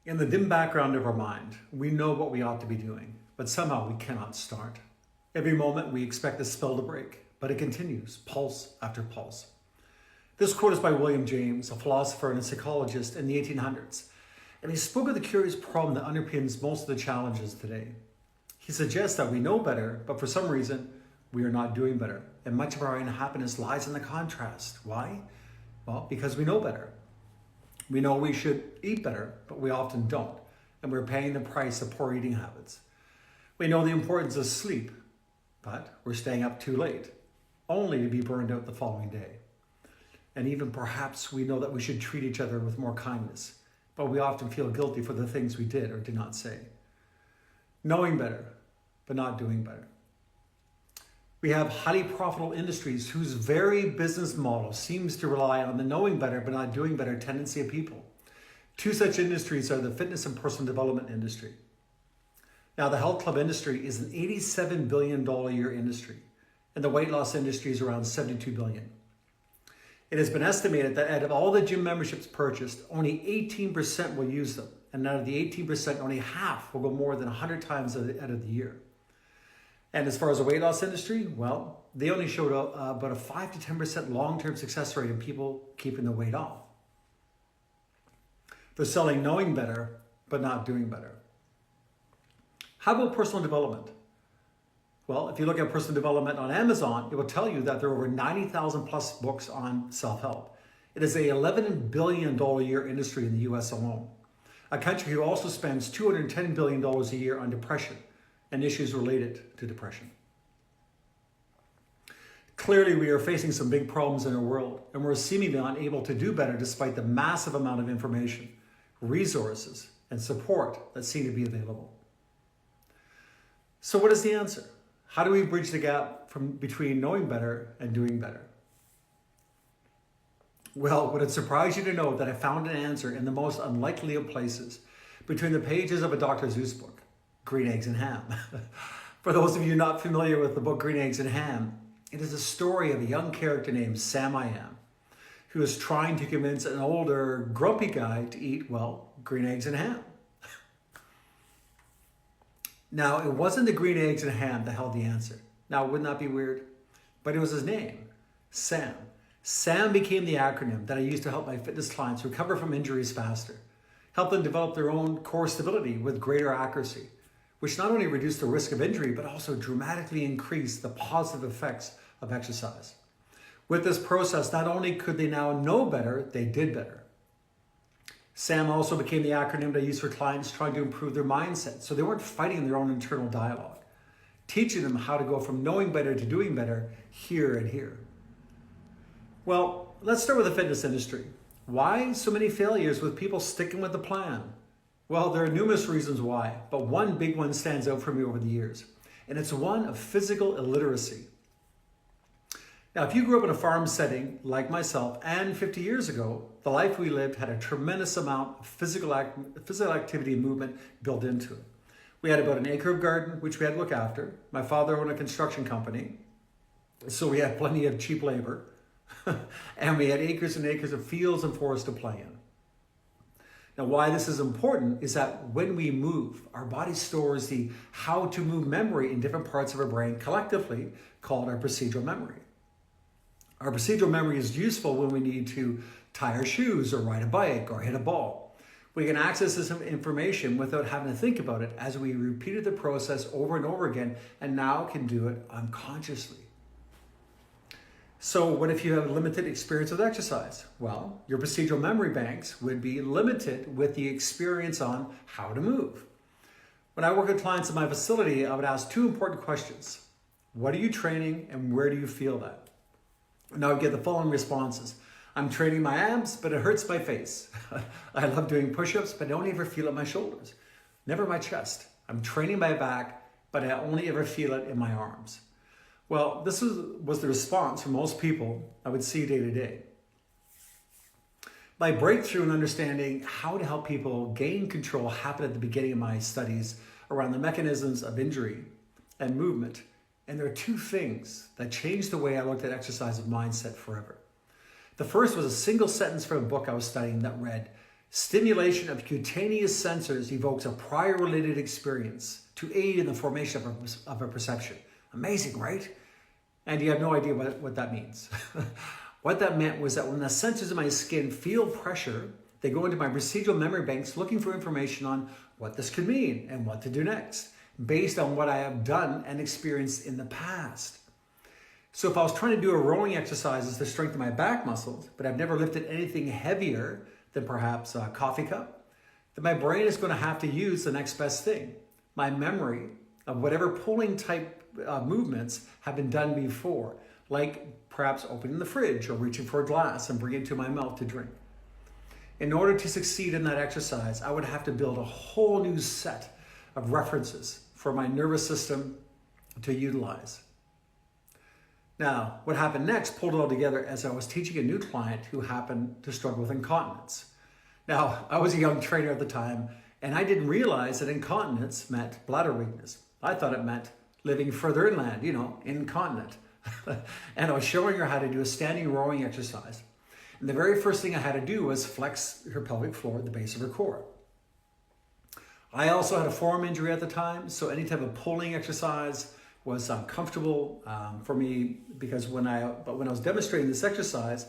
In the dim background of our mind, we know what we ought to be doing, but somehow we cannot start. Every moment we expect the spell to break, but it continues, pulse after pulse. This quote is by William James, a philosopher and a psychologist in the 1800s, and he spoke of the curious problem that underpins most of the challenges today. He suggests that we know better, but for some reason, we are not doing better, and much of our unhappiness lies in the contrast. Why? Well, because we know better. We know we should eat better, but we often don't, and we're paying the price of poor eating habits. We know the importance of sleep, but we're staying up too late, only to be burned out the following day. And even perhaps we know that we should treat each other with more kindness, but we often feel guilty for the things we did or did not say. Knowing better, but not doing better. We have highly profitable industries whose very business model seems to rely on the knowing better but not doing better tendency of people. Two such industries are the fitness and personal development industry. Now, the health club industry is an $87 billion a year industry, and the weight loss industry is around $72 billion. It has been estimated that out of all the gym memberships purchased, only 18% will use them, and out of the 18%, only half will go more than 100 times out of the year. And as far as the weight loss industry, well, they only showed about a 5 to 10% long-term success rate in people keeping the weight off. They're selling knowing better, but not doing better. How about personal development? Well, if you look at personal development on Amazon, it will tell you that there are over 90,000 plus books on self-help. It is a $11 billion a year industry in the US alone. A country who also spends $210 billion a year on depression and issues related to depression. Clearly, we are facing some big problems in our world, and we're seemingly unable to do better despite the massive amount of information, resources, and support that seem to be available. So what is the answer? How do we bridge the gap between knowing better and doing better? Well, would it surprise you to know that I found an answer in the most unlikely of places, between the pages of a Dr. Seuss book, Green Eggs and Ham. For those of you not familiar with the book Green Eggs and Ham, it is a story of a young character named Sam I Am, who is trying to convince an older, grumpy guy to eat, well, green eggs and ham. Now, it wasn't the green eggs and ham that held the answer. Now, wouldn't that be weird? But it was his name, Sam. Sam became the acronym that I used to help my fitness clients recover from injuries faster, help them develop their own core stability with greater accuracy, which not only reduced the risk of injury, but also dramatically increased the positive effects of exercise. With this process, not only could they now know better, they did better. SAM also became the acronym that I used for clients trying to improve their mindset, so they weren't fighting their own internal dialogue, teaching them how to go from knowing better to doing better here and here. Well, let's start with the fitness industry. Why so many failures with people sticking with the plan? Well, there are numerous reasons why, but one big one stands out for me over the years, and it's one of physical illiteracy. Now, if you grew up in a farm setting like myself and 50 years ago, the life we lived had a tremendous amount of physical activity and movement built into it. We had about an acre of garden, which we had to look after. My father owned a construction company, so we had plenty of cheap labor. And we had acres and acres of fields and forests to play in. Now, why this is important is that when we move, our body stores the how to move memory in different parts of our brain collectively, called our procedural memory. Our procedural memory is useful when we need to tie our shoes or ride a bike or hit a ball. We can access this information without having to think about it as we repeated the process over and over again and now can do it unconsciously. So what if you have limited experience with exercise? Well, your procedural memory banks would be limited with the experience on how to move. When I work with clients in my facility, I would ask two important questions. What are you training and where do you feel that? And I would get the following responses. I'm training my abs, but it hurts my face. I love doing push-ups, but I don't ever feel it in my shoulders. Never my chest. I'm training my back, but I only ever feel it in my arms. Well, this was the response from most people I would see day to day. My breakthrough in understanding how to help people gain control happened at the beginning of my studies around the mechanisms of injury and movement. And there are two things that changed the way I looked at exercise and mindset forever. The first was a single sentence from a book I was studying that read, Stimulation of cutaneous sensors evokes a prior related experience to aid in the formation of a perception. Amazing, right? And you have no idea what that means. What that meant was that when the sensors in my skin feel pressure, they go into my procedural memory banks looking for information on what this could mean and what to do next, based on what I have done and experienced in the past. So if I was trying to do a rowing exercises to strengthen my back muscles, but I've never lifted anything heavier than perhaps a coffee cup, then my brain is going to have to use the next best thing. My memory of whatever pulling type movements have been done before, like perhaps opening the fridge or reaching for a glass and bringing it to my mouth to drink. In order to succeed in that exercise, I would have to build a whole new set of references for my nervous system to utilize. Now, what happened next pulled it all together as I was teaching a new client who happened to struggle with incontinence. Now, I was a young trainer at the time, and I didn't realize that incontinence meant bladder weakness. I thought it meant living further inland, incontinent. And I was showing her how to do a standing rowing exercise. And the very first thing I had to do was flex her pelvic floor at the base of her core. I also had a forearm injury at the time, so any type of pulling exercise was uncomfortable for me, because when I was demonstrating this exercise,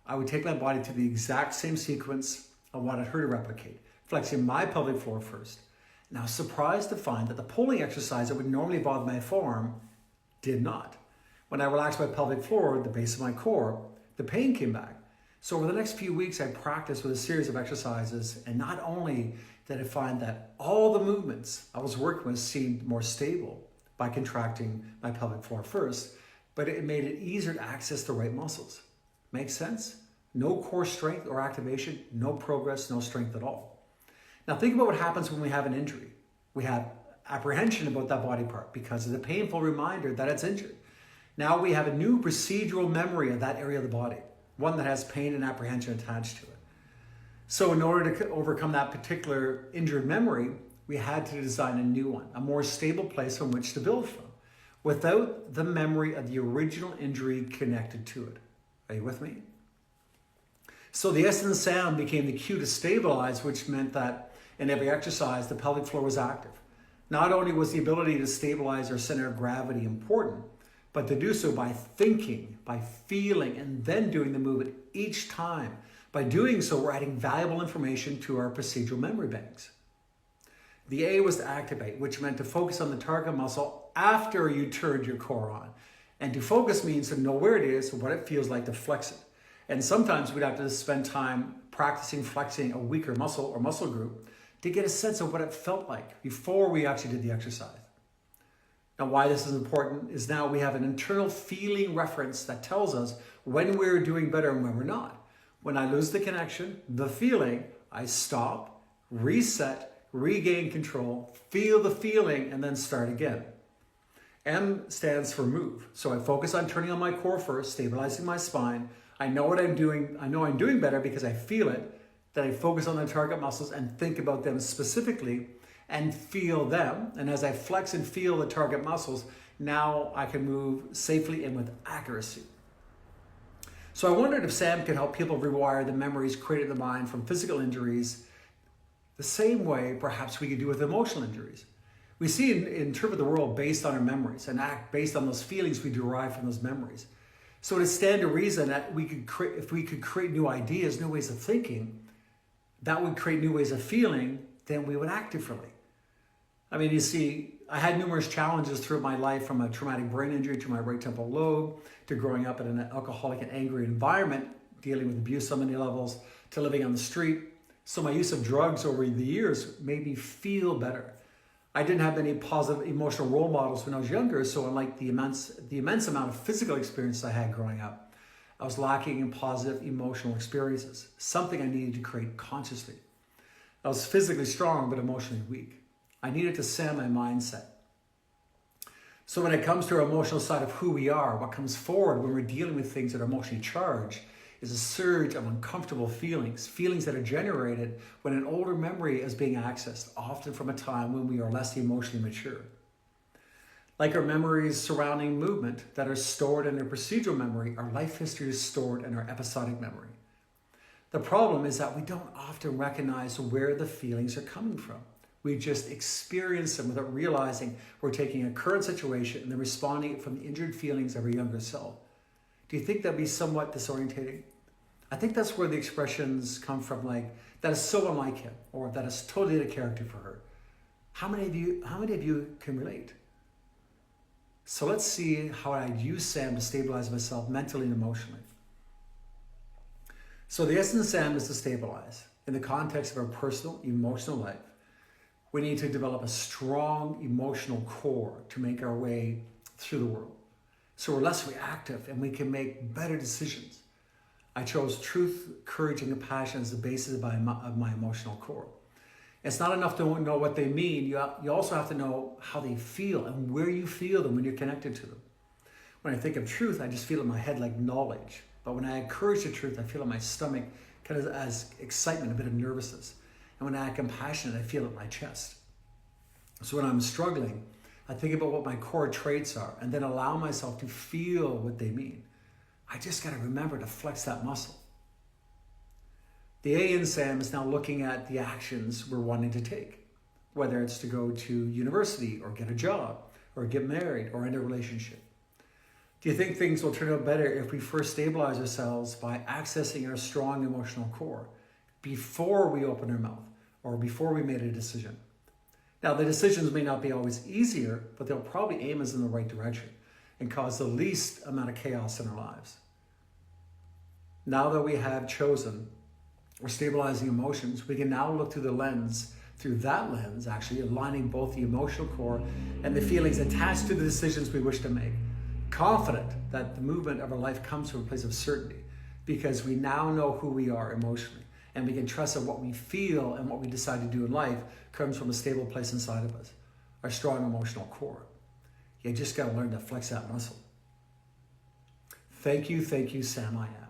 I would take my body to the exact same sequence I wanted her to replicate, flexing my pelvic floor first. And I was surprised to find that the pulling exercise that would normally bother my forearm did not. When I relaxed my pelvic floor, the base of my core, the pain came back. So over the next few weeks, I practiced with a series of exercises, and not only did I find that all the movements I was working with seemed more stable by contracting my pelvic floor first, but it made it easier to access the right muscles. Make sense? No core strength or activation, no progress, no strength at all. Now think about what happens when we have an injury. We have apprehension about that body part because of the painful reminder that it's injured. Now we have a new procedural memory of that area of the body, one that has pain and apprehension attached to it. So in order to overcome that particular injured memory, we had to design a new one, a more stable place from which to build from, without the memory of the original injury connected to it. Are you with me? So the S and sound became the cue to stabilize, which meant that in every exercise, the pelvic floor was active. Not only was the ability to stabilize our center of gravity important, but to do so by thinking, by feeling, and then doing the movement each time. By doing so, we're adding valuable information to our procedural memory banks. The A was to activate, which meant to focus on the target muscle after you turned your core on. And to focus means to know where it is and what it feels like to flex it. And sometimes we'd have to spend time practicing flexing a weaker muscle or muscle group to get a sense of what it felt like before we actually did the exercise. Now, why this is important is now we have an internal feeling reference that tells us when we're doing better and when we're not. When I lose the connection, the feeling, I stop, reset, regain control, feel the feeling, and then start again. M stands for move. So I focus on turning on my core first, stabilizing my spine. I know what I'm doing. I know I'm doing better because I feel it. Then I focus on the target muscles and think about them specifically and feel them. And as I flex and feel the target muscles, now I can move safely and with accuracy. So I wondered if Sam could help people rewire the memories created in the mind from physical injuries the same way perhaps we could do with emotional injuries. We see and interpret the world based on our memories and act based on those feelings we derive from those memories. So it stands to reason that if we could create new ideas, new ways of thinking, that would create new ways of feeling, then we would act differently. I mean, you see, I had numerous challenges throughout my life, from a traumatic brain injury to my right temporal lobe, to growing up in an alcoholic and angry environment, dealing with abuse on many levels, to living on the street. So my use of drugs over the years made me feel better. I didn't have any positive emotional role models when I was younger, so unlike the immense amount of physical experience I had growing up, I was lacking in positive emotional experiences, something I needed to create consciously. I was physically strong, but emotionally weak. I needed to sand my mindset. So when it comes to our emotional side of who we are, what comes forward when we're dealing with things that are emotionally charged is a surge of uncomfortable feelings that are generated when an older memory is being accessed, often from a time when we are less emotionally mature. Like our memories surrounding movement that are stored in our procedural memory, our life history is stored in our episodic memory. The problem is that we don't often recognize where the feelings are coming from. We just experience them without realizing we're taking a current situation and then responding from the injured feelings of our younger self. Do you think that'd be somewhat disorientating? I think that's where the expressions come from, like, that is so unlike him, or that is totally the character for her. How many of you can relate? So let's see how I'd use Sam to stabilize myself mentally and emotionally. So the essence of Sam is to stabilize. In the context of our personal, emotional life, we need to develop a strong emotional core to make our way through the world. So we're less reactive and we can make better decisions. I chose truth, courage, and compassion as the basis of my emotional core. It's not enough to know what they mean. You also have to know how they feel and where you feel them when you're connected to them. When I think of truth, I just feel in my head like knowledge. But when I encourage the truth, I feel in my stomach kind of as excitement, a bit of nervousness. And when I act compassionate, I feel it in my chest. So when I'm struggling, I think about what my core traits are and then allow myself to feel what they mean. I just got to remember to flex that muscle. The A in Sam is now looking at the actions we're wanting to take, whether it's to go to university or get a job or get married or end a relationship. Do you think things will turn out better if we first stabilize ourselves by accessing our strong emotional core before we open our mouth or before we made a decision? Now, the decisions may not be always easier, but they'll probably aim us in the right direction and cause the least amount of chaos in our lives. Now that we have chosen or stabilizing emotions, we can now look through that lens, actually aligning both the emotional core and the feelings attached to the decisions we wish to make. Confident that the movement of our life comes from a place of certainty because we now know who we are emotionally and we can trust that what we feel and what we decide to do in life comes from a stable place inside of us, our strong emotional core. You just got to learn to flex that muscle. Thank you, Sam I am.